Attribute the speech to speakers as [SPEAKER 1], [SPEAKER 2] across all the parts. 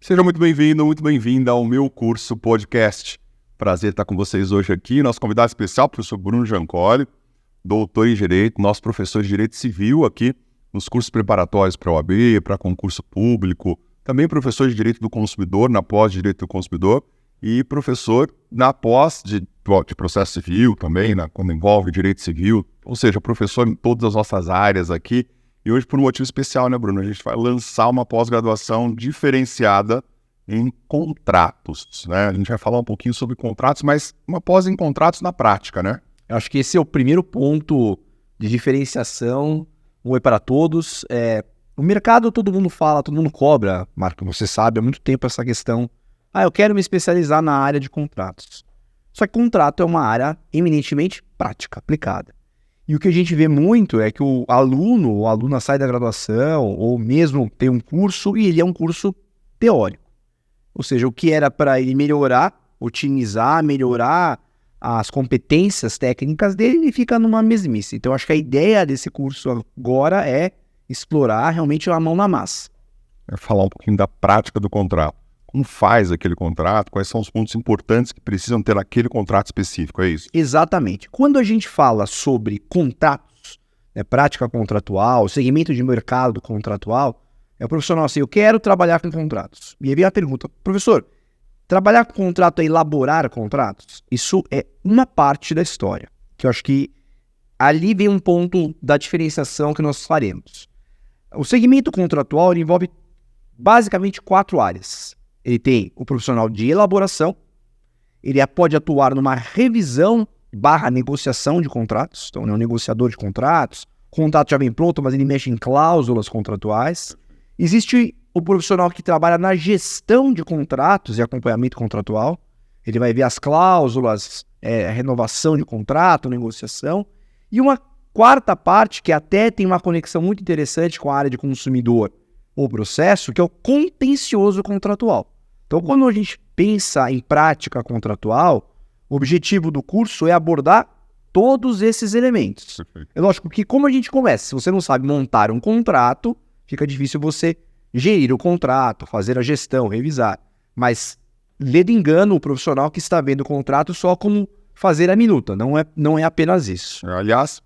[SPEAKER 1] Seja muito bem-vindo, muito bem-vinda ao meu curso podcast. Prazer estar com vocês hoje aqui. Nosso convidado especial, o professor Bruno Giancoli, doutor em Direito, nosso professor de Direito Civil aqui nos cursos preparatórios para a OAB, para concurso público, também professor de Direito do Consumidor, na pós de Direito do Consumidor, e professor na pós de processo civil também, quando envolve Direito Civil, ou seja, professor em todas as nossas áreas aqui. E hoje, por um motivo especial, né, Bruno? A gente vai lançar uma pós-graduação diferenciada em contratos, né? A gente vai falar um pouquinho sobre contratos, mas uma pós em contratos na prática, né?
[SPEAKER 2] Eu acho que esse é o primeiro ponto de diferenciação. Um oi para todos. O mercado, todo mundo fala, todo mundo cobra, Marco, você sabe, há muito tempo essa questão. Eu quero me especializar na área de contratos. Só que contrato é uma área eminentemente prática, aplicada. E o que a gente vê muito é que o aluno ou a aluna sai da graduação ou mesmo tem um curso e ele é um curso teórico. Ou seja, o que era para ele melhorar, otimizar, melhorar as competências técnicas dele, ele fica numa mesmice. Então, acho que a ideia desse curso agora é explorar realmente a mão na massa.
[SPEAKER 1] É falar um pouquinho da prática do contrato. Como faz aquele contrato, quais são os pontos importantes que precisam ter naquele contrato específico, é isso?
[SPEAKER 2] Exatamente. Quando a gente fala sobre contratos, prática contratual, segmento de mercado contratual, é o profissional assim, eu quero trabalhar com contratos. E aí vem a pergunta, professor, trabalhar com contrato é elaborar contratos? Isso é uma parte da história, que eu acho que ali vem um ponto da diferenciação que nós faremos. O segmento contratual ele envolve basicamente 4 áreas. Ele tem o profissional de elaboração, ele pode atuar numa revisão / negociação de contratos, então ele é um negociador de contratos, o contrato já vem pronto, mas ele mexe em cláusulas contratuais. Existe o profissional que trabalha na gestão de contratos e acompanhamento contratual, ele vai ver as cláusulas, renovação de contrato, negociação, e uma quarta parte que até tem uma conexão muito interessante com a área de consumidor ou processo, que é o contencioso contratual. Então, quando a gente pensa em prática contratual, o objetivo do curso é abordar todos esses elementos. É lógico que como a gente começa, se você não sabe montar um contrato, fica difícil você gerir o contrato, fazer a gestão, revisar. Mas, lendo engano, o profissional que está vendo o contrato só como fazer a minuta, não é apenas isso.
[SPEAKER 1] Aliás,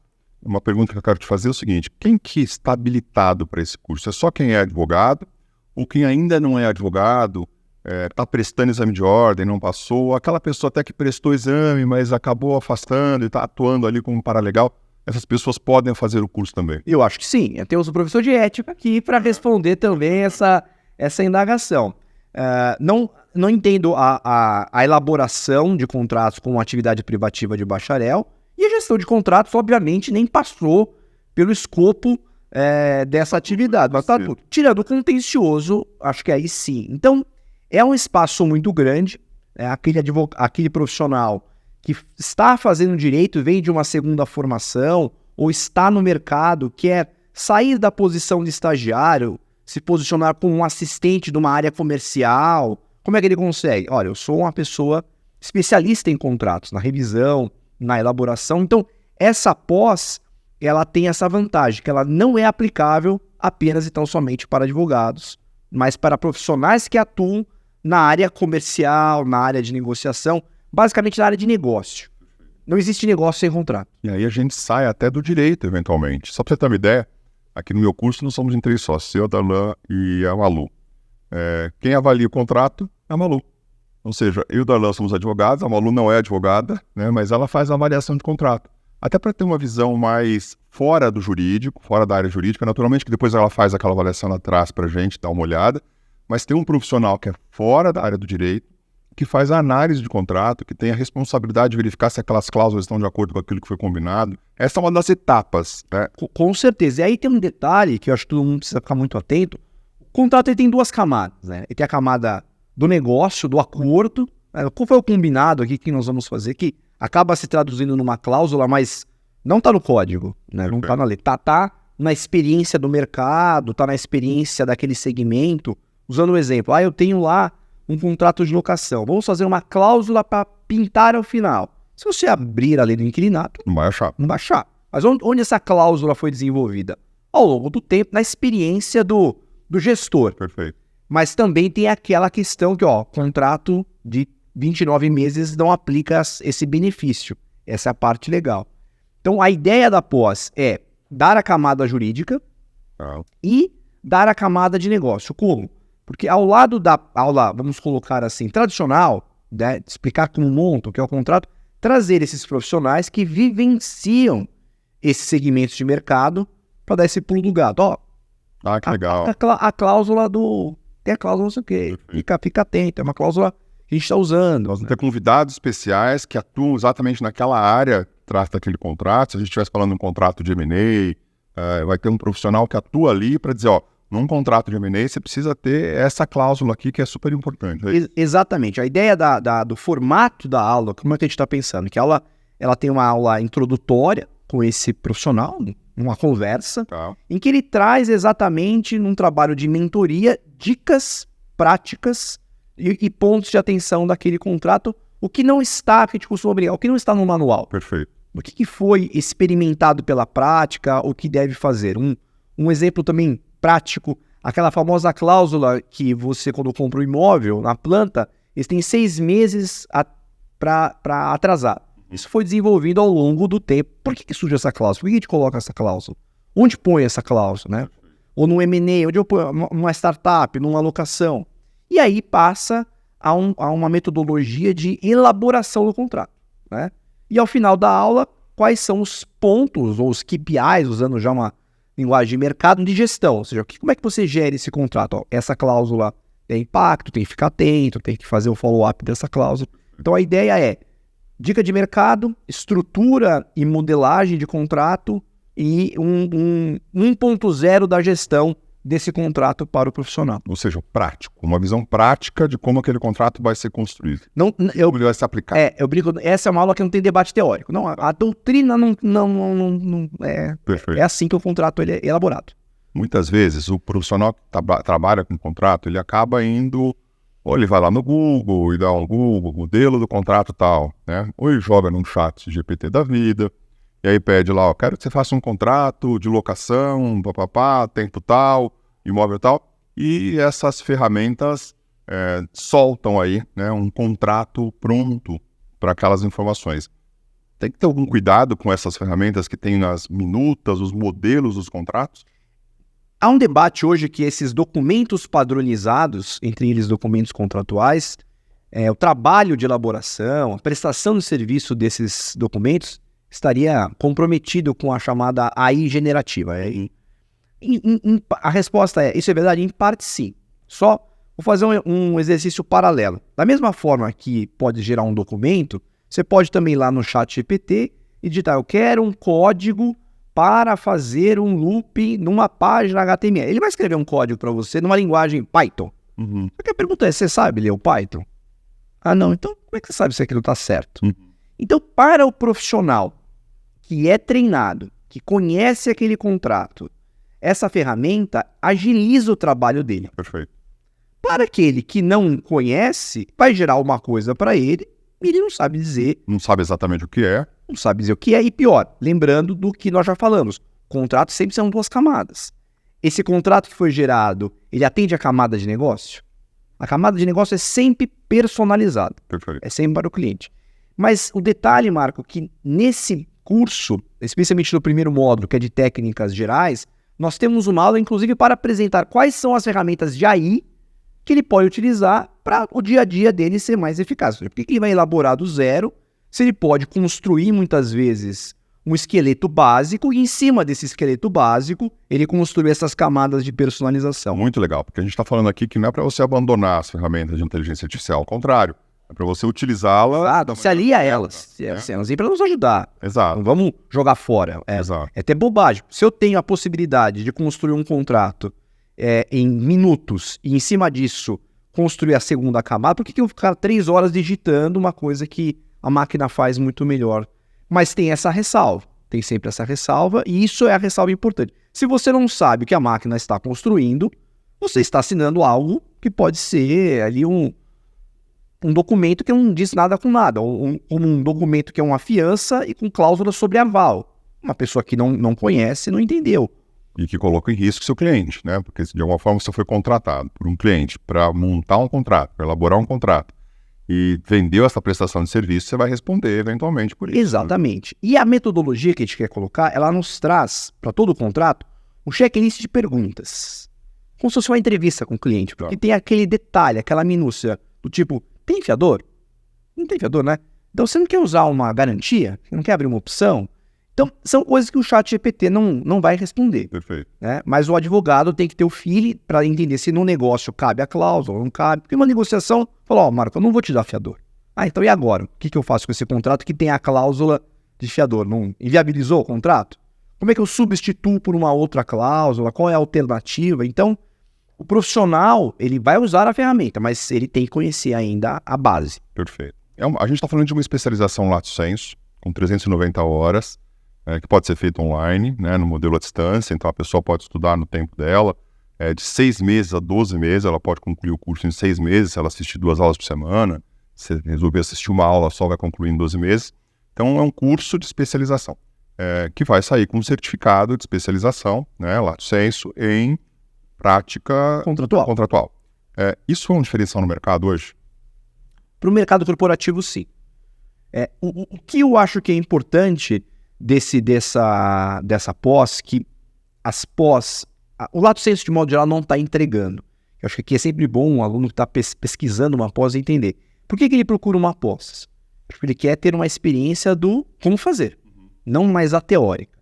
[SPEAKER 1] uma pergunta que eu quero te fazer é o seguinte, quem que está habilitado para esse curso? É só quem é advogado? Ou quem ainda não é advogado, está prestando exame de ordem, não passou? Aquela pessoa até que prestou exame, mas acabou afastando e está atuando ali como paralegal? Essas pessoas podem fazer o curso também?
[SPEAKER 2] Eu acho que sim. Temos um professor de ética aqui para responder também essa indagação. Não entendo a elaboração de contratos como atividade privativa de bacharel, e a gestão de contratos, obviamente, nem passou pelo escopo dessa atividade. Mas tá tudo. Tirando o contencioso, acho que aí sim. Então, é um espaço muito grande. Aquele profissional que está fazendo direito, vem de uma segunda formação, ou está no mercado, quer sair da posição de estagiário, se posicionar como um assistente de uma área comercial. Como é que ele consegue? Olha, eu sou uma pessoa especialista em contratos, na revisão, na elaboração. Então, essa pós, ela tem essa vantagem, que ela não é aplicável apenas e tão somente para advogados, mas para profissionais que atuam na área comercial, na área de negociação, basicamente na área de negócio. Não existe negócio sem contrato.
[SPEAKER 1] E aí a gente sai até do direito, eventualmente. Só para você ter uma ideia, aqui no meu curso nós somos em 3 sócios, eu, a Darlan e a Malu. Quem avalia o contrato é a Malu. Ou seja, eu e o Darlan somos advogados, a Malu não é advogada, né, mas ela faz a avaliação de contrato. Até para ter uma visão mais fora do jurídico, fora da área jurídica, naturalmente que depois ela faz aquela avaliação, ela traz para a gente, dá uma olhada, mas tem um profissional que é fora da área do direito, que faz a análise de contrato, que tem a responsabilidade de verificar se aquelas cláusulas estão de acordo com aquilo que foi combinado. Essa é uma das etapas, né?
[SPEAKER 2] Com certeza. E aí tem um detalhe que eu acho que todo mundo precisa ficar muito atento. O contrato ele tem 2 camadas, né? Ele tem a camada do negócio, do acordo. Qual foi o combinado aqui que nós vamos fazer? Que acaba se traduzindo numa cláusula, mas não está no código, né? Não está na lei. Tá na experiência do mercado, está na experiência daquele segmento. Usando um exemplo, eu tenho lá um contrato de locação. Vamos fazer uma cláusula para pintar ao final. Se você abrir a lei do inquilinato,
[SPEAKER 1] não vai achar.
[SPEAKER 2] Mas onde essa cláusula foi desenvolvida? Ao longo do tempo, na experiência do gestor.
[SPEAKER 1] Perfeito.
[SPEAKER 2] Mas também tem aquela questão que, contrato de 29 meses não aplica esse benefício. Essa é a parte legal. Então, a ideia da pós é dar a camada jurídica e dar a camada de negócio. Como? Porque ao lado da aula, vamos colocar assim, tradicional, né, explicar como monta, o que é o contrato, trazer esses profissionais que vivenciam esses segmentos de mercado para dar esse pulo do gato.
[SPEAKER 1] Que legal.
[SPEAKER 2] A cláusula do... Tem a cláusula não sei o quê. Fica atento, é uma cláusula que a gente está usando.
[SPEAKER 1] Nós vamos ter convidados especiais que atuam exatamente naquela área, trata daquele contrato. Se a gente estivesse falando de um contrato de M&A, vai ter um profissional que atua ali para dizer, num contrato de M&A você precisa ter essa cláusula aqui que é super importante.
[SPEAKER 2] Exatamente. A ideia do formato da aula, como é que a gente está pensando? Que a aula ela tem uma aula introdutória com esse profissional, uma conversa, em que ele traz exatamente num trabalho de mentoria dicas práticas e pontos de atenção daquele contrato, o que não está, que a gente costuma brigar, o que não está no manual.
[SPEAKER 1] Perfeito.
[SPEAKER 2] O que foi experimentado pela prática, o que deve fazer. Um exemplo também prático, aquela famosa cláusula que você, quando compra um imóvel na planta, eles têm 6 meses para atrasar. Isso foi desenvolvido ao longo do tempo. Por que surge essa cláusula? Por que a gente coloca essa cláusula? Onde põe essa cláusula, né? Ou no M&A, onde eu ponho numa startup, numa alocação. E aí passa a uma metodologia de elaboração do contrato, né? E ao final da aula, quais são os pontos ou os KPIs, usando já uma linguagem de mercado, de gestão. Ou seja, como é que você gera esse contrato? Essa cláusula tem impacto, tem que ficar atento, tem que fazer o follow-up dessa cláusula. Então a ideia é dica de mercado, estrutura e modelagem de contrato e um 1.0 da gestão desse contrato para o profissional.
[SPEAKER 1] Ou seja, prático, uma visão prática de como aquele contrato vai ser construído. Como ele vai se aplicar.
[SPEAKER 2] Eu brinco, essa é uma aula que não tem debate teórico. Não, a doutrina não é assim que o contrato ele é elaborado.
[SPEAKER 1] Muitas vezes o profissional que trabalha com contrato, ele acaba indo, ou ele vai lá no Google e dá um Google, modelo do contrato tal, né? Ou ele joga num chat GPT da vida, e aí pede lá, quero que você faça um contrato de locação, tempo tal, imóvel tal, e essas ferramentas soltam aí, né, um contrato pronto para aquelas informações. Tem que ter algum cuidado com essas ferramentas que tem nas minutas, os modelos dos contratos?
[SPEAKER 2] Há um debate hoje que esses documentos padronizados, entre eles documentos contratuais, o trabalho de elaboração, a prestação de serviço desses documentos estaria comprometido com a chamada AI generativa. A resposta é, isso é verdade? Em parte sim. Só vou fazer um exercício paralelo. Da mesma forma que pode gerar um documento, você pode também ir lá no chat GPT e digitar, eu quero um código para fazer um loop numa página HTML. Ele vai escrever um código para você numa linguagem Python. Só que a pergunta é, você sabe ler o Python? Ah, não. Então, como é que você sabe se aquilo está certo? Então, para o profissional que é treinado, que conhece aquele contrato, essa ferramenta agiliza o trabalho dele.
[SPEAKER 1] Perfeito.
[SPEAKER 2] Para aquele que não conhece, vai gerar uma coisa para ele e ele não sabe dizer.
[SPEAKER 1] Não sabe exatamente o que é.
[SPEAKER 2] Não sabe dizer o que é, e pior, lembrando do que nós já falamos, contratos sempre são 2 camadas. Esse contrato que foi gerado, ele atende a camada de negócio? A camada de negócio é sempre personalizada.
[SPEAKER 1] Perfeito.
[SPEAKER 2] É sempre para o cliente. Mas o detalhe, Marco, que nesse curso, especialmente no primeiro módulo, que é de técnicas gerais, nós temos uma aula, inclusive, para apresentar quais são as ferramentas de AI que ele pode utilizar para o dia a dia dele ser mais eficaz. Por que ele vai elaborar do zero, se ele pode construir, muitas vezes, um esqueleto básico, e em cima desse esqueleto básico, ele construir essas camadas de personalização.
[SPEAKER 1] Muito legal, porque a gente está falando aqui que não é para você abandonar as ferramentas de inteligência artificial, ao contrário, é para você utilizá-la...
[SPEAKER 2] Se alia a elas, elas vêm para nos ajudar.
[SPEAKER 1] Exato.
[SPEAKER 2] Não vamos jogar fora.
[SPEAKER 1] Exato.
[SPEAKER 2] É até bobagem. Se eu tenho a possibilidade de construir um contrato em minutos e em cima disso construir a segunda camada, por que eu vou ficar 3 horas digitando uma coisa que a máquina faz muito melhor? Mas tem essa ressalva, tem sempre essa ressalva, e isso é a ressalva importante. Se você não sabe o que a máquina está construindo, você está assinando algo que pode ser ali um documento que não diz nada com nada, um documento que é uma fiança e com cláusula sobre aval. Uma pessoa que não conhece não entendeu.
[SPEAKER 1] e que coloca em risco seu cliente, né? Porque se de alguma forma você foi contratado por um cliente para montar um contrato, para elaborar um contrato e vendeu essa prestação de serviço, você vai responder eventualmente por isso.
[SPEAKER 2] Exatamente. E a metodologia que a gente quer colocar, ela nos traz, para todo o contrato, um checklist de perguntas. Como se fosse uma entrevista com o cliente. Porque tem aquele detalhe, aquela minúcia do tipo, tem fiador? Não tem fiador, né? Então você não quer usar uma garantia? Você não quer abrir uma opção? Então, são coisas que o ChatGPT não vai responder.
[SPEAKER 1] Perfeito.
[SPEAKER 2] Né? Mas o advogado tem que ter o feeling para entender se no negócio cabe a cláusula ou não cabe. Porque uma negociação, falou, Marco, eu não vou te dar fiador. Então e agora? O que eu faço com esse contrato que tem a cláusula de fiador? Não inviabilizou o contrato? Como é que eu substituo por uma outra cláusula? Qual é a alternativa? Então, o profissional, ele vai usar a ferramenta, mas ele tem que conhecer ainda a base.
[SPEAKER 1] Perfeito. A gente está falando de uma especialização lato sensu, com 390 horas, que pode ser feito online, né, no modelo à distância, então a pessoa pode estudar no tempo dela, de 6 meses a 12 meses, ela pode concluir o curso em 6 meses, se ela assistir 2 aulas por semana, se resolver assistir uma aula só, vai concluir em 12 meses. Então é um curso de especialização, que vai sair com um certificado de especialização, né, lato sensu, em prática contratual. Isso é um diferencial no mercado hoje?
[SPEAKER 2] Para o mercado corporativo, sim. O que eu acho que é importante dessa pós, que as pós, o lato sensu de modo geral não está entregando. Eu acho que aqui é sempre bom um aluno que está pesquisando uma pós entender. Por que ele procura uma pós? Porque ele quer ter uma experiência do como fazer, não mais a teórica.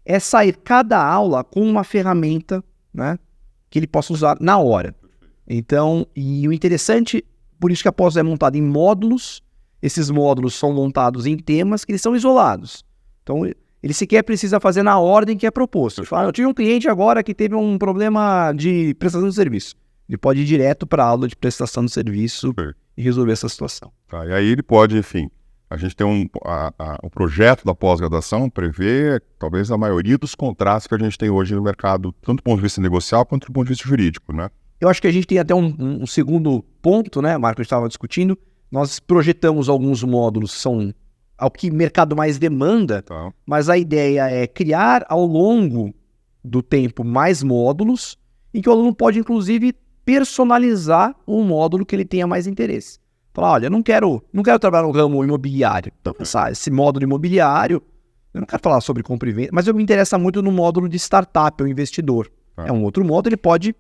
[SPEAKER 2] É sair cada aula com uma ferramenta, né, que ele possa usar na hora. Então, e o interessante, por isso que a pós é montada em módulos, esses módulos são montados em temas que eles são isolados. Então, ele sequer precisa fazer na ordem que é proposto. Ele fala, eu tive um cliente agora que teve um problema de prestação de serviço. Ele pode ir direto para a aula de prestação de serviço e resolver essa situação.
[SPEAKER 1] E aí ele pode, enfim, a gente tem o projeto da pós-graduação prevê talvez a maioria dos contratos que a gente tem hoje no mercado, tanto do ponto de vista negocial quanto do ponto de vista jurídico, né?
[SPEAKER 2] Eu acho que a gente tem até um segundo ponto, né, Marco, a gente estava discutindo. Nós projetamos alguns módulos que são ao que o mercado mais demanda, mas a ideia é criar ao longo do tempo mais módulos em que o aluno pode, inclusive, personalizar um módulo que ele tenha mais interesse. Falar, olha, eu não quero trabalhar no ramo imobiliário. Então, esse módulo imobiliário, eu não quero falar sobre compra e venda, mas eu me interessa muito no módulo de startup, ou investidor. É um outro módulo, ele pode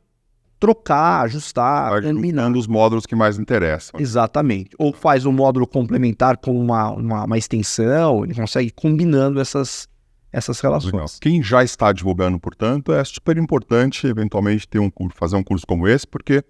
[SPEAKER 2] trocar, ajustar,
[SPEAKER 1] combinando os módulos que mais interessam.
[SPEAKER 2] Exatamente. Ou faz um módulo complementar com uma extensão, ele consegue ir combinando essas relações.
[SPEAKER 1] Legal. Quem já está advogando, portanto, é super importante eventualmente fazer um curso como esse, porque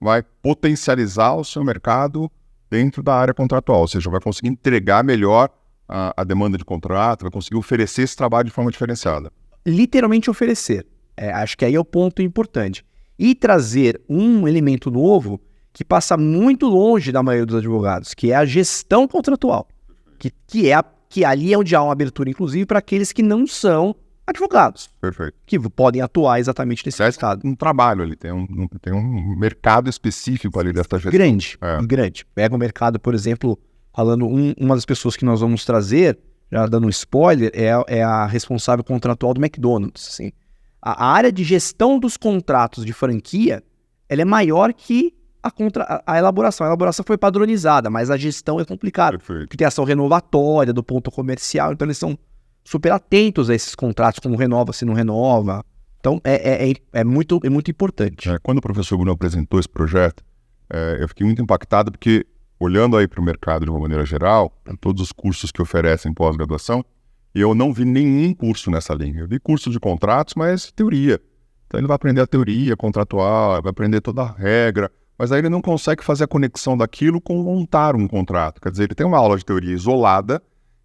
[SPEAKER 1] vai potencializar o seu mercado dentro da área contratual, ou seja, vai conseguir entregar melhor a demanda de contrato, vai conseguir oferecer esse trabalho de forma diferenciada.
[SPEAKER 2] Literalmente oferecer. Acho que aí é o ponto importante. E trazer um elemento novo que passa muito longe da maioria dos advogados, que é a gestão contratual. Que ali é onde há uma abertura, inclusive, para aqueles que não são advogados.
[SPEAKER 1] Perfeito.
[SPEAKER 2] Que podem atuar exatamente nesse mercado.
[SPEAKER 1] Um trabalho ali, tem um mercado específico ali dessa gestão.
[SPEAKER 2] Grande. Pega o mercado, por exemplo, falando, uma das pessoas que nós vamos trazer, já dando um spoiler, é a responsável contratual do McDonald's, assim. A área de gestão dos contratos de franquia, ela é maior que a elaboração. A elaboração foi padronizada, mas a gestão é complicada. Porque tem ação renovatória do ponto comercial, então eles são super atentos a esses contratos, como renova, se não renova. Então é muito importante.
[SPEAKER 1] Quando o professor Bruno apresentou esse projeto, eu fiquei muito impactado, porque olhando aí para o mercado de uma maneira geral, todos os cursos que oferecem pós-graduação, eu não vi nenhum curso nessa linha. Eu vi curso de contratos, mas teoria. Então ele vai aprender a teoria contratual, vai aprender toda a regra, mas aí ele não consegue fazer a conexão daquilo com montar um contrato. Quer dizer, ele tem uma aula de teoria isolada,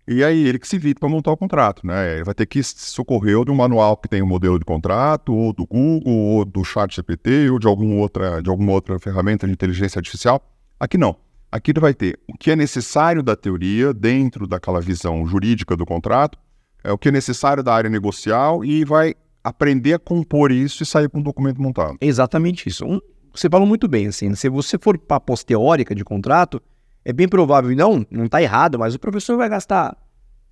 [SPEAKER 1] e aí ele que se vira para montar o contrato, né? Ele vai ter que se socorrer de um manual que tem um modelo de contrato, ou do Google, ou do ChatGPT, ou de alguma outra ferramenta de inteligência artificial. Aqui não. Aqui ele vai ter o que é necessário da teoria dentro daquela visão jurídica do contrato, o que é necessário da área negocial, e vai aprender a compor isso e sair com um documento montado.
[SPEAKER 2] Exatamente isso. Você falou muito bem, assim, se você for para a pós-teórica de contrato, é bem provável, não está errado, mas o professor vai gastar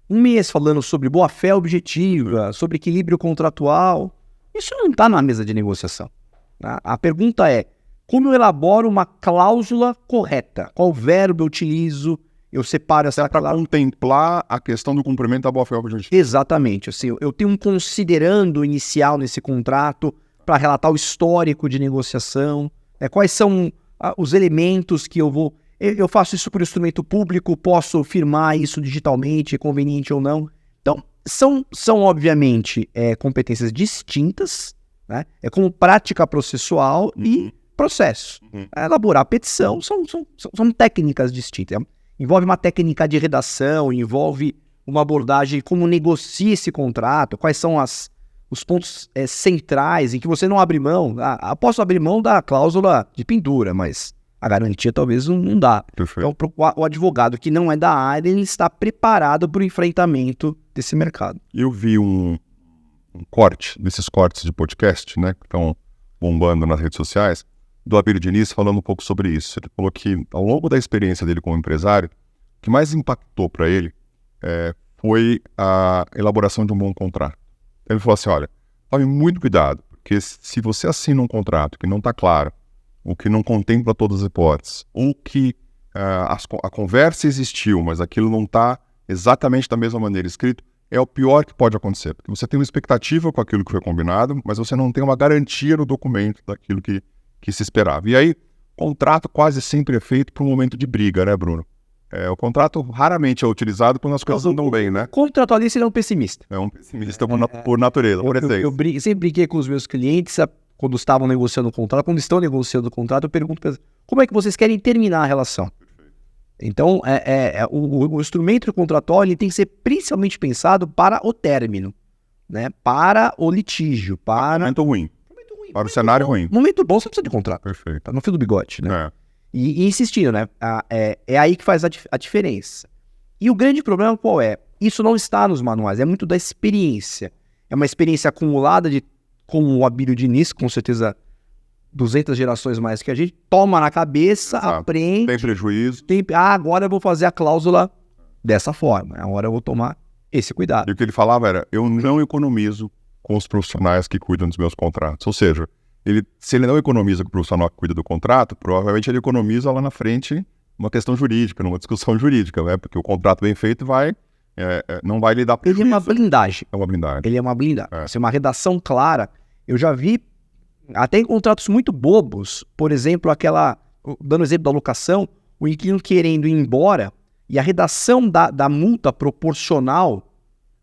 [SPEAKER 2] um mês falando sobre boa-fé objetiva, sobre equilíbrio contratual, Isso não está na mesa de negociação. Tá? A pergunta é, como eu elaboro uma cláusula correta? Qual verbo eu utilizo? Eu separo essa
[SPEAKER 1] Para
[SPEAKER 2] cláusula.
[SPEAKER 1] contemplar a questão do cumprimento da boa-fé objetiva.
[SPEAKER 2] Exatamente. Assim, eu tenho um considerando inicial nesse contrato para relatar o histórico de negociação, quais são os elementos que eu vou... Eu faço isso por instrumento público, posso firmar isso digitalmente, é conveniente ou não. Então, são obviamente, competências distintas, né? É como prática processual e processo. Elaborar a petição são técnicas distintas. Envolve uma técnica de redação, envolve uma abordagem como negocia esse contrato, quais são os pontos centrais em que você não abre mão. Posso abrir mão da cláusula de pendura, mas a garantia talvez não dá.
[SPEAKER 1] Perfeito.
[SPEAKER 2] Então, o advogado que não é da área, ele está preparado para o enfrentamento desse mercado.
[SPEAKER 1] Eu vi um corte, desses cortes de podcast, né, que estão bombando nas redes sociais, do Abílio Diniz falando um pouco sobre isso. Ele falou que, ao longo da experiência dele como empresário, o que mais impactou para ele foi a elaboração de um bom contrato. Ele falou assim, olha, tome muito cuidado, porque se você assina um contrato que não está claro, ou que não contempla todas as hipóteses, ou que a conversa existiu, mas aquilo não está exatamente da mesma maneira escrito, é o pior que pode acontecer. Porque você tem uma expectativa com aquilo que foi combinado, mas você não tem uma garantia no documento daquilo que se esperava. E aí, contrato quase sempre é feito para um momento de briga, né, Bruno? O contrato raramente é utilizado quando as coisas andam bem, né?
[SPEAKER 2] O contratualista ele é um pessimista.
[SPEAKER 1] É um pessimista por natureza, por essência.
[SPEAKER 2] Eu sempre brinquei com os meus clientes, quando estavam negociando o contrato, quando estão negociando o contrato, eu pergunto para eles, como é que vocês querem terminar a relação? Então, o instrumento contratual ele tem que ser principalmente pensado para o término, né? Para o litígio, para...
[SPEAKER 1] Momento ruim. Para o cenário ruim.
[SPEAKER 2] Momento bom, você precisa de contrato.
[SPEAKER 1] Perfeito.
[SPEAKER 2] Tá no fio do bigode, né? E insistindo, né? É aí que faz a diferença. E o grande problema qual é? Isso não está nos manuais, é muito da experiência. É uma experiência acumulada como o Abílio Diniz, com certeza 200 gerações mais que a gente, toma na cabeça, aprende...
[SPEAKER 1] Tem prejuízo.
[SPEAKER 2] Agora eu vou fazer a cláusula dessa forma. Agora eu vou tomar esse cuidado.
[SPEAKER 1] E o que ele falava era, eu não economizo com os profissionais que cuidam dos meus contratos. Ou seja, se ele não economiza com o profissional que cuida do contrato, provavelmente ele economiza lá na frente uma questão jurídica, numa discussão jurídica, né? Porque o contrato bem feito não vai lhe dar prejuízo.
[SPEAKER 2] Ele é uma blindagem.
[SPEAKER 1] É uma blindagem.
[SPEAKER 2] Ele é uma blindagem. Se é uma redação clara, eu já vi até em contratos muito bobos, por exemplo, dando exemplo da locação, o inquilino querendo ir embora e a redação da multa proporcional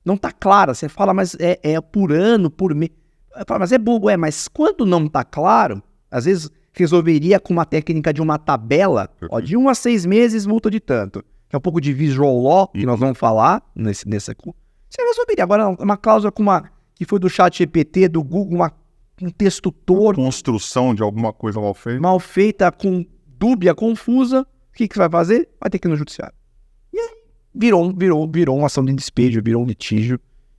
[SPEAKER 2] não está clara. Você fala, mas é por ano, por mês. Mas é bobo, mas quando não está claro, às vezes resolveria com uma técnica de uma tabela, de 1 a 6 meses, multa de tanto. Que é um pouco de visual law, que nós vamos falar nessa. Você resolveria. Agora, uma cláusula que foi do chat GPT, do Google, um texto torto.
[SPEAKER 1] Construção de alguma coisa
[SPEAKER 2] mal feita, com dúbia, confusa. O que você vai fazer? Vai ter que ir no judiciário. E aí, virou uma ação de despejo, virou um litígio.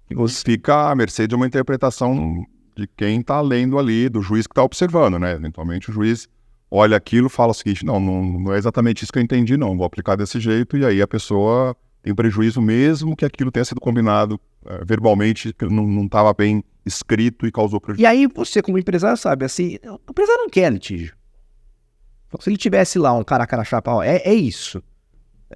[SPEAKER 1] E você fica à mercê de uma interpretação de quem está lendo ali, do juiz que está observando, né? Eventualmente o juiz olha aquilo e fala o seguinte, não é exatamente isso que eu entendi, não, vou aplicar desse jeito, e aí a pessoa tem prejuízo mesmo que aquilo tenha sido combinado verbalmente, que não estava bem escrito e causou prejuízo.
[SPEAKER 2] E aí você, como empresário, sabe, assim, o empresário não quer litígio. Então, se ele tivesse lá um cara chapa, é isso.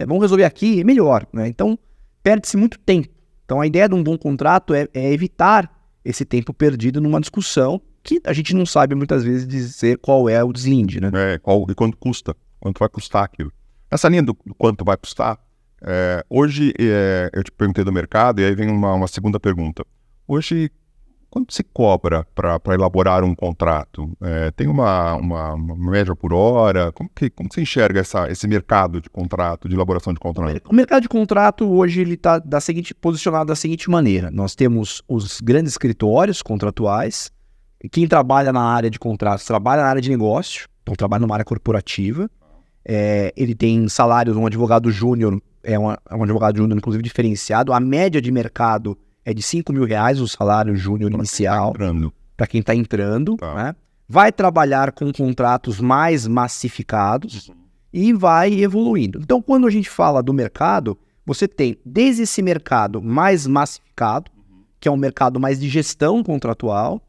[SPEAKER 2] Vamos resolver aqui, é melhor, né? Então, perde-se muito tempo. Então, a ideia de um bom contrato é evitar esse tempo perdido numa discussão que a gente não sabe muitas vezes dizer qual é o deslinde, né?
[SPEAKER 1] E quanto custa? Quanto vai custar aquilo? Essa linha do quanto vai custar, hoje eu te perguntei do mercado e aí vem uma segunda pergunta. Hoje, quanto se cobra para elaborar um contrato? Tem uma média por hora? Como você enxerga esse mercado de contrato, de elaboração de contrato?
[SPEAKER 2] O mercado de contrato hoje ele está posicionado da seguinte maneira. Nós temos os grandes escritórios contratuais. Quem trabalha na área de contratos trabalha na área de negócio, então trabalha numa área corporativa. Ele tem salários, um advogado júnior, um advogado júnior inclusive diferenciado. A média de mercado é de R$5.000 o salário júnior inicial para quem está entrando.
[SPEAKER 1] Tá.
[SPEAKER 2] Né? Vai trabalhar com contratos mais massificados e vai evoluindo. Então, quando a gente fala do mercado, você tem desde esse mercado mais massificado, que é um mercado mais de gestão contratual,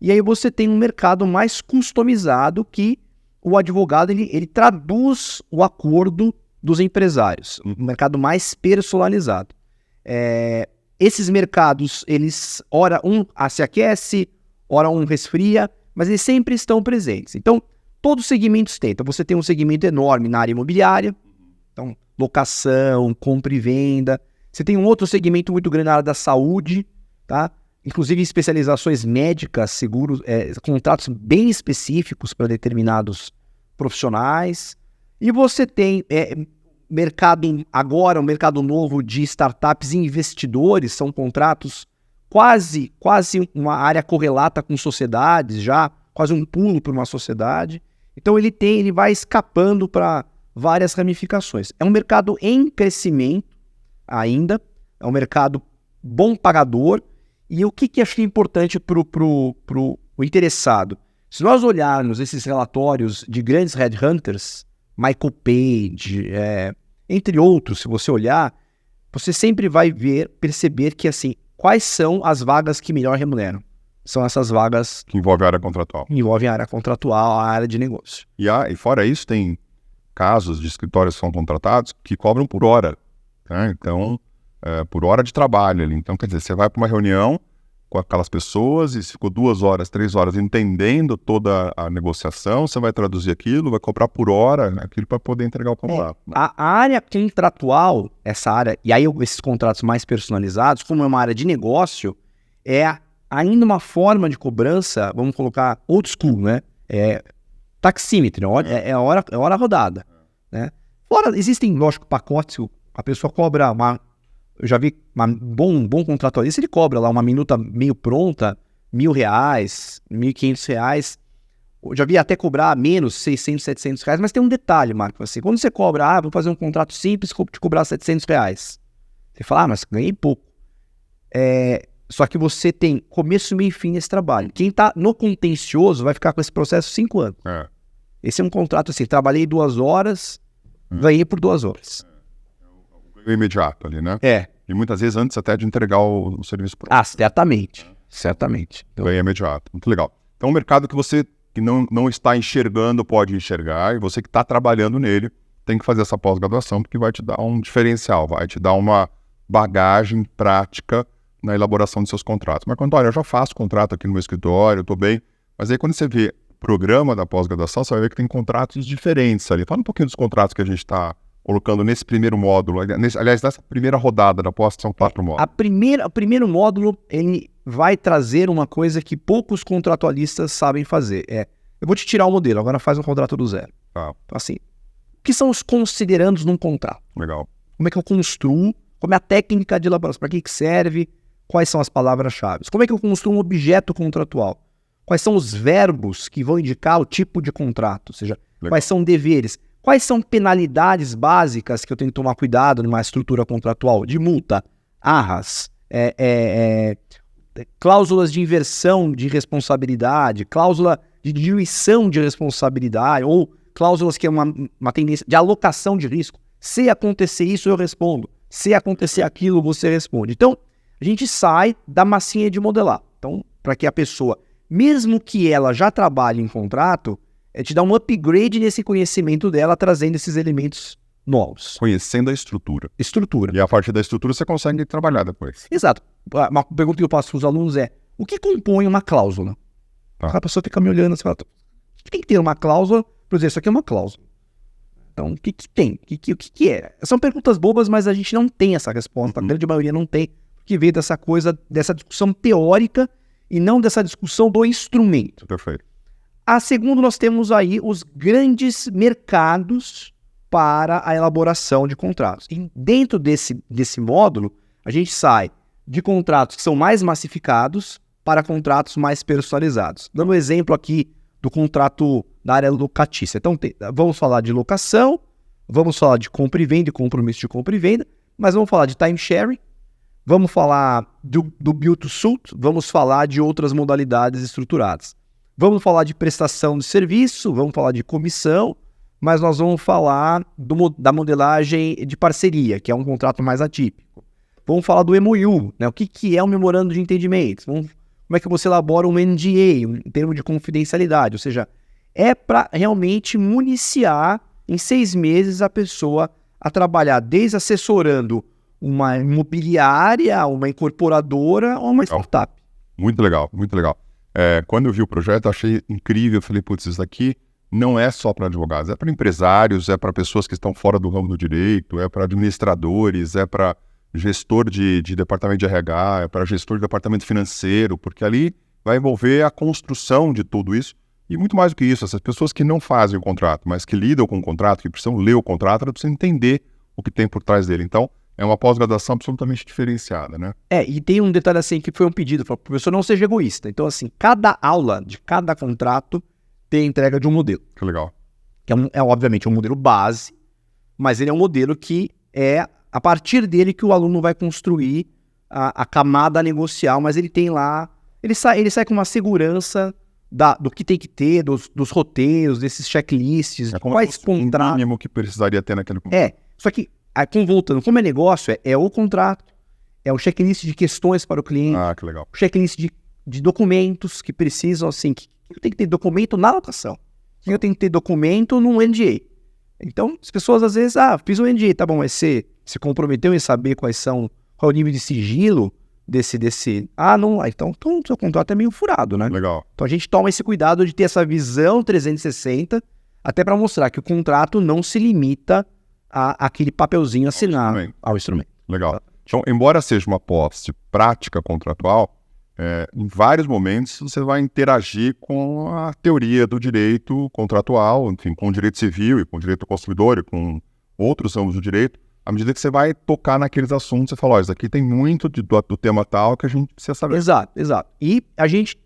[SPEAKER 2] E aí você tem um mercado mais customizado que o advogado ele traduz o acordo dos empresários. Um mercado mais personalizado. Esses mercados, eles, ora um se aquece, ora um resfria, mas eles sempre estão presentes. Então, todos os segmentos têm. Então, você tem um segmento enorme na área imobiliária, então, locação, compra e venda. Você tem um outro segmento muito grande na área da saúde, tá? Inclusive especializações médicas, seguros, contratos bem específicos para determinados profissionais. E você tem mercado agora, um mercado novo de startups e investidores, são contratos quase uma área correlata com sociedades já, quase um pulo para uma sociedade. Então ele vai escapando para várias ramificações. É um mercado em crescimento ainda, é um mercado bom pagador. E o que acho que é importante para o interessado? Se nós olharmos esses relatórios de grandes headhunters, Michael Page, entre outros, se você olhar, você sempre vai perceber que, assim, quais são as vagas que melhor remuneram? São essas vagas
[SPEAKER 1] que envolvem a área contratual.
[SPEAKER 2] Envolvem a área contratual, a área de negócio.
[SPEAKER 1] E fora isso, tem casos de escritórios que são contratados que cobram por hora, né? Então, por hora de trabalho ali. Então, quer dizer, você vai para uma reunião com aquelas pessoas e ficou 2 horas, 3 horas entendendo toda a negociação, você vai traduzir aquilo, vai cobrar por hora, né, aquilo para poder entregar o contrato.
[SPEAKER 2] A área contratual, essa área, e aí esses contratos mais personalizados, como é uma área de negócio, é ainda uma forma de cobrança, vamos colocar old school, né? Taxímetro, é hora rodada, né? Fora, existem, lógico, pacotes, a pessoa cobra eu já vi um bom contratualista, ele cobra lá uma minuta meio pronta, R$1.000, R$1.500. Eu já vi até cobrar menos, R$600, R$700, mas tem um detalhe, Marco, assim, quando você cobra, vou fazer um contrato simples, te cobrar R$700. Você fala, mas ganhei pouco. Só que você tem começo, meio e fim nesse trabalho. Quem está no contencioso vai ficar com esse processo 5 anos. Esse é um contrato assim, trabalhei 2 horas, ganhei por 2 horas.
[SPEAKER 1] Imediato ali, né? E muitas vezes antes até de entregar o serviço pronto.
[SPEAKER 2] Certamente.
[SPEAKER 1] Então, é imediato. Muito legal. Então, um mercado que você que não está enxergando pode enxergar, e você que está trabalhando nele tem que fazer essa pós-graduação, porque vai te dar um diferencial, vai te dar uma bagagem prática na elaboração de seus contratos. Mas, Antônio, eu já faço contrato aqui no meu escritório, eu estou bem, mas aí quando você vê o programa da pós-graduação, você vai ver que tem contratos diferentes ali. Fala um pouquinho dos contratos que a gente está colocando nesse primeiro módulo, aliás, nessa primeira rodada da pós, são 4 módulos. O primeiro módulo, ele vai trazer uma coisa que poucos contratualistas sabem fazer. Eu vou te tirar o modelo, agora faz um contrato do zero. Então, assim, o que são os considerandos num contrato? Legal.
[SPEAKER 2] Como é que eu construo? Como é a técnica de elaboração? Para que serve? Quais são as palavras-chave? Como é que eu construo um objeto contratual? Quais são os verbos que vão indicar o tipo de contrato? Ou seja, quais são deveres? Quais são penalidades básicas que eu tenho que tomar cuidado numa estrutura contratual? De multa, arras, cláusulas de inversão de responsabilidade, cláusula de diluição de responsabilidade, ou cláusulas que é uma tendência de alocação de risco. Se acontecer isso, eu respondo. Se acontecer aquilo, você responde. Então, a gente sai da massinha de modelar. Então, para que a pessoa, mesmo que ela já trabalhe em contrato, te dá um upgrade nesse conhecimento dela, trazendo esses elementos novos.
[SPEAKER 1] Conhecendo a estrutura.
[SPEAKER 2] Estrutura.
[SPEAKER 1] E a partir da estrutura você consegue trabalhar depois.
[SPEAKER 2] Exato. Uma pergunta que eu faço para os alunos é, o que compõe uma cláusula? A pessoa fica me olhando e fala, tem que ter uma cláusula, por exemplo, isso aqui é uma cláusula. Então, o que tem? O que é? São perguntas bobas, mas a gente não tem essa resposta. A grande maioria não tem, porque veio dessa coisa, dessa discussão teórica e não dessa discussão do instrumento.
[SPEAKER 1] Perfeito.
[SPEAKER 2] A segundo, nós temos aí os grandes mercados para a elaboração de contratos. E dentro desse módulo, a gente sai de contratos que são mais massificados para contratos mais personalizados. Dando um exemplo aqui do contrato da área locatícia. Então, vamos falar de locação, vamos falar de compra e venda e compromisso de compra e venda, mas vamos falar de timesharing, vamos falar do build to suit, vamos falar de outras modalidades estruturadas. Vamos falar de prestação de serviço, vamos falar de comissão, mas nós vamos falar da modelagem de parceria, que é um contrato mais atípico. Vamos falar do MOU, né? O que é um memorando de entendimento? Vamos como é que você elabora um NDA, um termo de confidencialidade, ou seja, é para realmente municiar em 6 meses a pessoa a trabalhar desde assessorando uma imobiliária, uma incorporadora ou uma startup.
[SPEAKER 1] Muito legal, muito legal. Quando eu vi o projeto, eu achei incrível. Eu falei, putz, isso daqui não é só para advogados, é para empresários, é para pessoas que estão fora do ramo do direito, é para administradores, é para gestor de departamento de RH, é para gestor de departamento financeiro, porque ali vai envolver a construção de tudo isso. E muito mais do que isso, essas pessoas que não fazem o contrato, mas que lidam com o contrato, que precisam ler o contrato, elas precisam entender o que tem por trás dele. Então, é uma pós-graduação absolutamente diferenciada, né?
[SPEAKER 2] E tem um detalhe assim, que foi um pedido, para o professor não seja egoísta. Então, assim, cada aula de cada contrato tem a entrega de um modelo.
[SPEAKER 1] Que legal.
[SPEAKER 2] Que obviamente um modelo base, mas ele é um modelo que é a partir dele que o aluno vai construir a camada negocial, mas ele tem lá, ele sai com uma segurança do que tem que ter, dos roteiros, desses checklists, de quais contratos.
[SPEAKER 1] O mínimo que precisaria ter naquele contrato.
[SPEAKER 2] Só que, voltando, como é negócio, é o contrato, é o checklist de questões para o cliente,
[SPEAKER 1] Que legal.
[SPEAKER 2] o checklist de documentos que precisam, assim, que eu tenho que ter documento na locação, que eu tenho que ter documento num NDA. Então, as pessoas às vezes, fiz um NDA, tá bom, mas você se comprometeu em saber qual é o nível de sigilo desse, não, então o seu contrato é meio furado, né?
[SPEAKER 1] Legal.
[SPEAKER 2] Então a gente toma esse cuidado de ter essa visão 360, até para mostrar que o contrato não se limita àquele papelzinho assinado ao instrumento.
[SPEAKER 1] Legal. Então, embora seja uma pós de prática contratual, em vários momentos você vai interagir com a teoria do direito contratual, enfim, com o direito civil e com o direito do consumidor e com outros ramos do direito. À medida que você vai tocar naqueles assuntos, você fala, isso aqui tem muito do tema tal que a gente precisa saber.
[SPEAKER 2] Exato. E a gente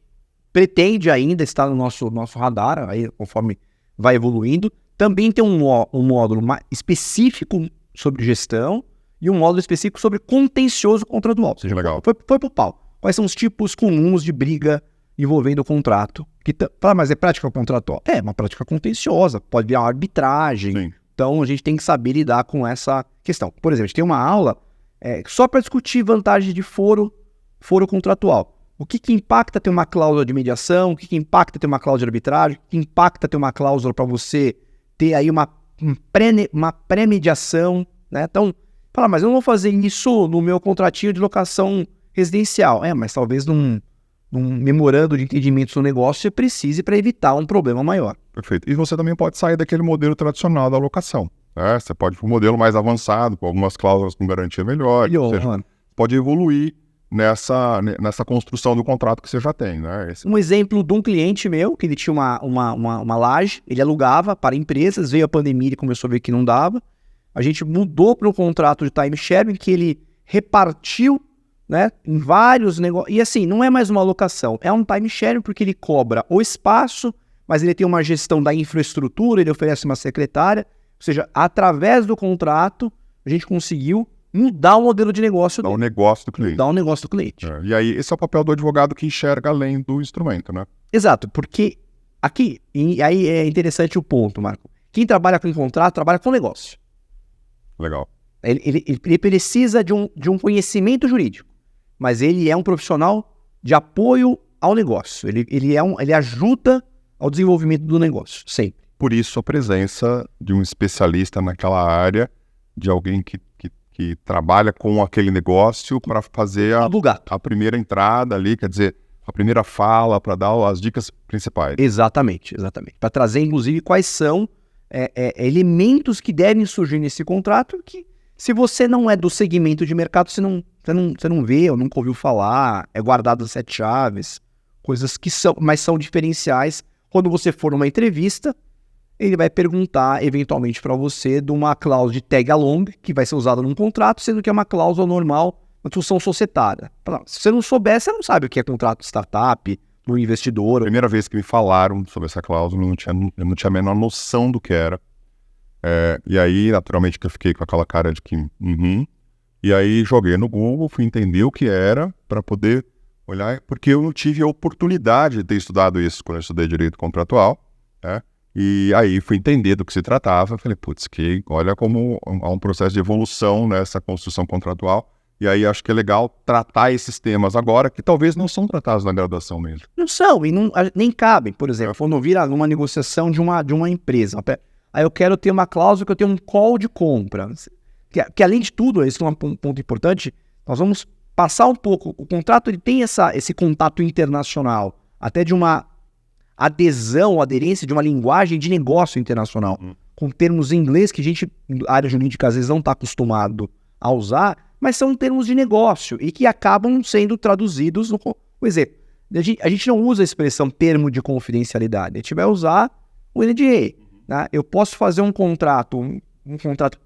[SPEAKER 2] pretende ainda estar no nosso radar, aí, conforme vai evoluindo. Também tem um módulo específico sobre gestão e um módulo específico sobre contencioso contratual. Ou seja,
[SPEAKER 1] legal.
[SPEAKER 2] Foi pro pau. Quais são os tipos comuns de briga envolvendo o contrato? Mas é prática contratual? É uma prática contenciosa, pode virar uma arbitragem.
[SPEAKER 1] Sim.
[SPEAKER 2] Então, a gente tem que saber lidar com essa questão. Por exemplo, a gente tem uma aula só para discutir vantagens de foro contratual. O que impacta ter uma cláusula de mediação, o que impacta ter uma cláusula de arbitragem, o que impacta ter uma cláusula para você ter aí uma pré-mediação, né? Então, mas eu não vou fazer isso no meu contratinho de locação residencial. Mas talvez num memorando de entendimento do negócio você precise para evitar um problema maior.
[SPEAKER 1] Perfeito. E você também pode sair daquele modelo tradicional da locação. Você pode ir para um modelo mais avançado, com algumas cláusulas com garantia melhor. Ou seja, pode evoluir nessa construção do contrato que você já tem. Né?
[SPEAKER 2] Um exemplo de um cliente meu, que ele tinha uma laje, ele alugava para empresas, veio a pandemia e começou a ver que não dava. A gente mudou para um contrato de time sharing que ele repartiu, né, em vários negócios. E assim, não é mais uma locação, é um time sharing porque ele cobra o espaço, mas ele tem uma gestão da infraestrutura, ele oferece uma secretária. Ou seja, através do contrato, a gente conseguiu mudar o modelo de negócio dele.
[SPEAKER 1] Mudar o negócio do cliente.
[SPEAKER 2] Mudar o negócio do cliente.
[SPEAKER 1] E aí, esse é o papel do advogado que enxerga além do instrumento, né?
[SPEAKER 2] Exato, porque aqui, e aí é interessante o ponto, Marco. Quem trabalha com contrato, trabalha com negócio.
[SPEAKER 1] Legal.
[SPEAKER 2] Ele precisa de um conhecimento jurídico, mas ele é um profissional de apoio ao negócio. Ele ajuda ao desenvolvimento do negócio, sempre.
[SPEAKER 1] Por isso a presença de um especialista naquela área, de alguém que trabalha com aquele negócio para fazer a primeira entrada ali, quer dizer, a primeira fala, para dar as dicas principais.
[SPEAKER 2] Exatamente. Para trazer, inclusive, quais são elementos que devem surgir nesse contrato que, se você não é do segmento de mercado, você não vê ou nunca ouviu falar, é guardado as 7 chaves, coisas que são diferenciais. Quando você for numa entrevista, ele vai perguntar, eventualmente, para você de uma cláusula de tag along, que vai ser usada num contrato, sendo que é uma cláusula normal, uma função societária. Se você não souber, você não sabe o que é contrato de startup, do investidor.
[SPEAKER 1] A primeira vez que me falaram sobre essa cláusula, eu não tinha a menor noção do que era. E aí, naturalmente, que eu fiquei com aquela cara de que... E aí, joguei no Google, fui entender o que era, para poder olhar, porque eu não tive a oportunidade de ter estudado isso quando eu estudei Direito Contratual, né? E aí fui entender do que se tratava, falei, olha como há um processo de evolução nessa construção contratual, E aí acho que é legal tratar esses temas agora, que talvez não são tratados na graduação mesmo.
[SPEAKER 2] Não são, e nem cabem. Por exemplo, quando vira numa negociação de uma empresa, aí eu quero ter uma cláusula que eu tenho um call de compra. Que além de tudo, esse é um ponto importante, nós vamos passar um pouco, o contrato ele tem esse contato internacional, até de uma adesão, aderência de uma linguagem de negócio internacional, com termos em inglês que a gente, na área jurídica, às vezes não está acostumado a usar, mas são termos de negócio e que acabam sendo traduzidos no... Por exemplo, a gente não usa a expressão termo de confidencialidade, a gente vai usar o NDA. Né? Eu posso fazer um contrato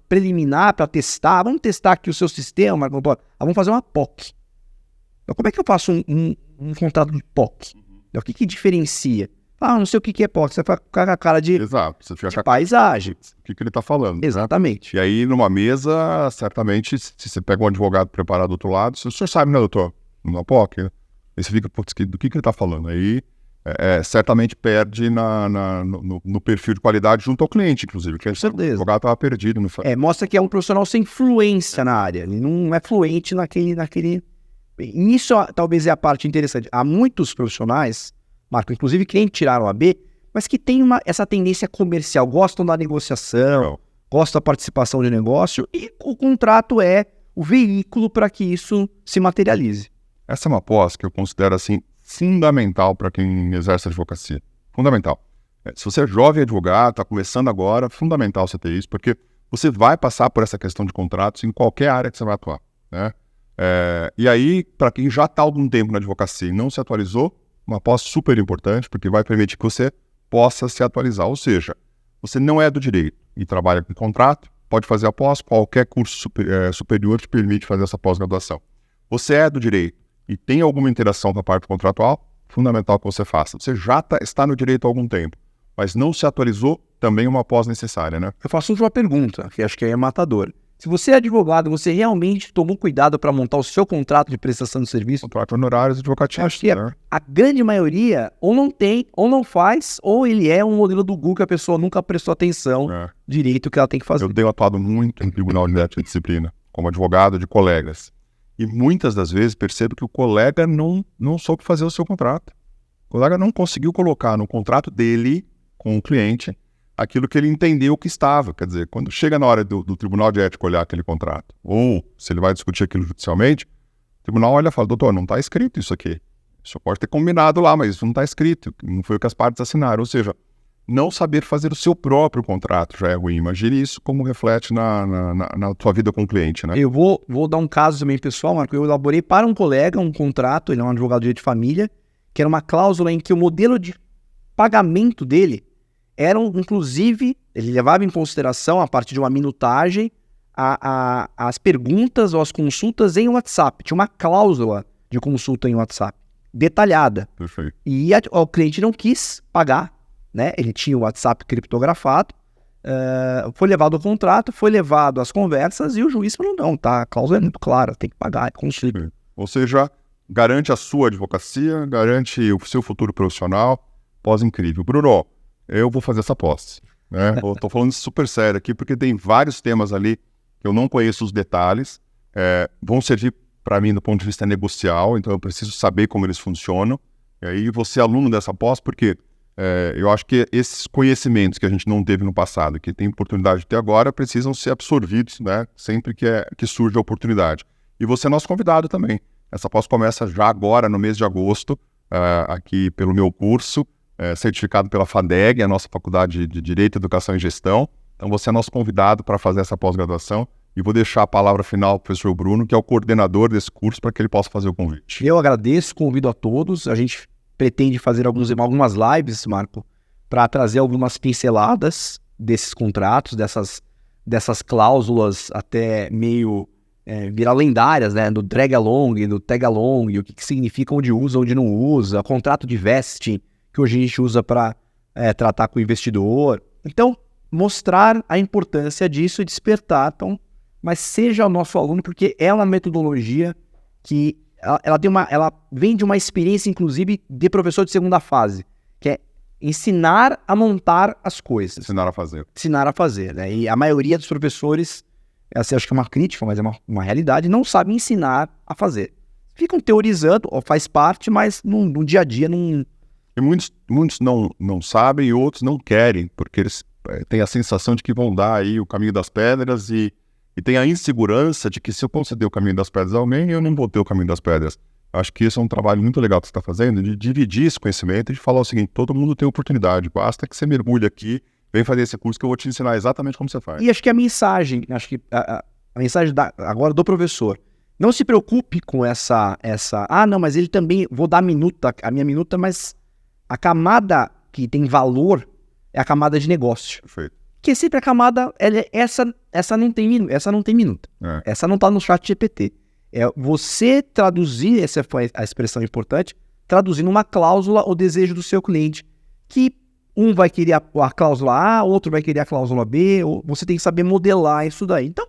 [SPEAKER 2] preliminar para testar, vamos testar aqui o seu sistema, vamos fazer uma POC. Então, como é que eu faço um contrato de POC? Então, o que diferencia? Não sei o que é POC, você vai ficar com a cara de,
[SPEAKER 1] Exato, você fica
[SPEAKER 2] de paisagem.
[SPEAKER 1] O que ele está falando.
[SPEAKER 2] Exatamente.
[SPEAKER 1] E aí, numa mesa, certamente, se você pega um advogado preparado do outro lado, o senhor sabe, né, doutor? Numa POC, né? Aí você fica, putz, do que ele está falando? Aí, certamente perde no perfil de qualidade junto ao cliente, inclusive. Com
[SPEAKER 2] certeza.
[SPEAKER 1] O advogado estava perdido.
[SPEAKER 2] Mostra que é um profissional sem fluência na área. Ele não é fluente naquele... Isso talvez é a parte interessante. Há muitos profissionais, Marco, inclusive que nem tiraram a B, mas que tem essa tendência comercial, gostam da negociação, gostam da participação de negócio, e o contrato é o veículo para que isso se materialize.
[SPEAKER 1] Essa é uma pós que eu considero assim fundamental para quem exerce advocacia. Fundamental. Se você é jovem advogado, está começando agora, fundamental você ter isso, porque você vai passar por essa questão de contratos em qualquer área que você vai atuar, né? E aí, para quem já está há algum tempo na advocacia e não se atualizou, uma pós super importante, porque vai permitir que você possa se atualizar. Ou seja, você não é do direito e trabalha com contrato, pode fazer a pós, qualquer curso superior te permite fazer essa pós-graduação. Você é do direito e tem alguma interação com a parte contratual, fundamental que você faça. Você já está no direito há algum tempo, mas não se atualizou, também é uma pós necessária, né?
[SPEAKER 2] Eu faço uma pergunta, que acho que é matadora. Se você é advogado, você realmente tomou cuidado para montar o seu contrato de prestação de serviço?
[SPEAKER 1] Contrato honorários advocatícios.
[SPEAKER 2] Acho que a grande maioria ou não tem, ou não faz, ou ele é um modelo do Google que a pessoa nunca prestou atenção direito que ela tem que fazer.
[SPEAKER 1] Eu tenho atuado muito em tribunal de ética e disciplina, como advogado de colegas. E muitas das vezes percebo que o colega não soube fazer o seu contrato. O colega não conseguiu colocar no contrato dele com o cliente aquilo que ele entendeu que estava. Quer dizer, quando chega na hora do tribunal de ética olhar aquele contrato, ou se ele vai discutir aquilo judicialmente, o tribunal olha e fala, doutor, não está escrito isso aqui. Isso pode ter combinado lá, mas isso não está escrito. Não foi o que as partes assinaram. Ou seja, não saber fazer o seu próprio contrato já é ruim. Imagine isso como reflete na sua vida com o cliente, né?
[SPEAKER 2] Eu vou dar um caso também pessoal, Marco. Eu elaborei para um colega um contrato, ele é um advogado de direito de família, que era uma cláusula em que o modelo de pagamento dele eram, inclusive, ele levava em consideração, a partir de uma minutagem, as perguntas ou as consultas em WhatsApp. Tinha uma cláusula de consulta em WhatsApp, detalhada.
[SPEAKER 1] Perfeito.
[SPEAKER 2] E o cliente não quis pagar, né? Ele tinha o WhatsApp criptografado, foi levado ao contrato, foi levado às conversas e o juiz falou, não, tá, a cláusula é muito clara, tem que pagar, é consulta.
[SPEAKER 1] Ou seja, garante a sua advocacia, garante o seu futuro profissional, pós incrível. Bruno, eu vou fazer essa pós, né? Eu tô falando super sério aqui, porque tem vários temas ali que eu não conheço os detalhes, vão servir para mim do ponto de vista negocial, então eu preciso saber como eles funcionam. E aí você é aluno dessa pós, porque eu acho que esses conhecimentos que a gente não teve no passado, que tem oportunidade de ter agora, precisam ser absorvidos, né? Sempre que surge a oportunidade. E você é nosso convidado também. Essa pós começa já agora, no mês de agosto, aqui pelo meu curso, certificado pela FADEG, a nossa Faculdade de Direito, Educação e Gestão. Então você é nosso convidado para fazer essa pós-graduação e vou deixar a palavra final ao professor Bruno, que é o coordenador desse curso, para que ele possa fazer o convite.
[SPEAKER 2] Eu agradeço, convido a todos. A gente pretende fazer algumas lives, Marco, para trazer algumas pinceladas desses contratos, dessas cláusulas até meio virar lendárias, né? Do drag along, do tag along, o que significa, onde usa, onde não usa, contrato de vesting, que hoje a gente usa para tratar com o investidor. Então, mostrar a importância disso e despertar. Então, mas seja o nosso aluno, porque é uma metodologia que ela vem de uma experiência, inclusive, de professor de segunda fase, que é ensinar a montar as coisas.
[SPEAKER 1] Ensinar a fazer.
[SPEAKER 2] Ensinar a fazer, né? E a maioria dos professores essa eu acho que é uma crítica, mas é uma realidade, não sabem ensinar a fazer. Ficam teorizando, faz parte, mas no dia a dia não...
[SPEAKER 1] E muitos não sabem e outros não querem, porque eles têm a sensação de que vão dar aí o caminho das pedras e tem a insegurança de que se eu conceder o caminho das pedras a alguém, eu não vou ter o caminho das pedras. Acho que esse é um trabalho muito legal que você está fazendo, de dividir esse conhecimento e de falar o seguinte, todo mundo tem oportunidade, basta que você mergulhe aqui, vem fazer esse curso que eu vou te ensinar exatamente como você faz.
[SPEAKER 2] E acho que a mensagem agora do professor, não se preocupe com essa, não, mas ele também, vou dar a minha minuta, mas a camada que tem valor é a camada de negócio.
[SPEAKER 1] Perfeito.
[SPEAKER 2] Que sempre a camada, essa não tem minuta. Essa não está no chat GPT. É você traduzir, essa foi a expressão importante, traduzindo uma cláusula o desejo do seu cliente, que um vai querer a cláusula A, outro vai querer a cláusula B, ou você tem que saber modelar isso daí. Então,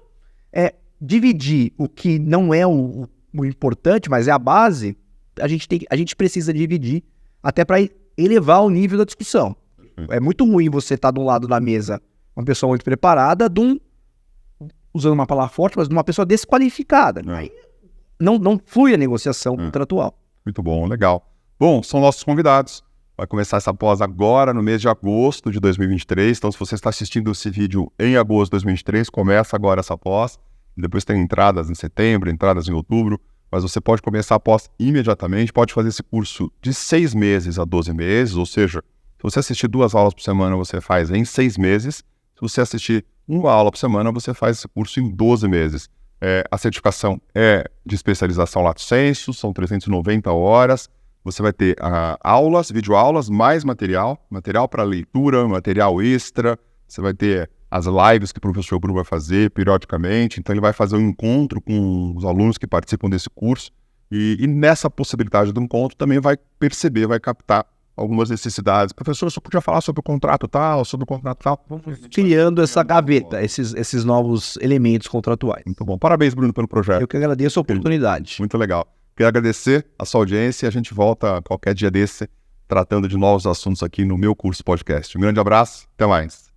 [SPEAKER 2] dividir o que não é o importante, mas é a base, a gente precisa dividir até para elevar o nível da discussão. É muito ruim você estar de um lado da mesa uma pessoa muito preparada, usando uma palavra forte, mas de uma pessoa desqualificada. Aí não flui a negociação contratual.
[SPEAKER 1] Muito bom, legal. Bom, são nossos convidados. Vai começar essa pós agora, no mês de agosto de 2023. Então, se você está assistindo esse vídeo em agosto de 2023, começa agora essa pós. Depois tem entradas em setembro, entradas em outubro. Mas você pode começar a pós imediatamente. Pode fazer esse curso de 6 meses a 12 meses. Ou seja, se você assistir 2 aulas por semana, você faz em 6 meses. Se você assistir 1 aula por semana, você faz esse curso em 12 meses. A certificação é de especialização Lato Sensu, são 390 horas. Você vai ter aulas, videoaulas, mais material para leitura, material extra. Você vai ter as lives que o professor Bruno vai fazer periodicamente. Então, ele vai fazer um encontro com os alunos que participam desse curso. E nessa possibilidade do encontro também vai perceber, vai captar algumas necessidades. Professor, você podia falar sobre o contrato tal, sobre o contrato tal?
[SPEAKER 2] Vamos criando essa gaveta, esses novos elementos contratuais.
[SPEAKER 1] Muito bom. Parabéns, Bruno, pelo projeto.
[SPEAKER 2] Eu que agradeço a oportunidade.
[SPEAKER 1] Muito legal. Quero agradecer a sua audiência e a gente volta qualquer dia desse tratando de novos assuntos aqui no meu curso podcast. Um grande abraço, até mais.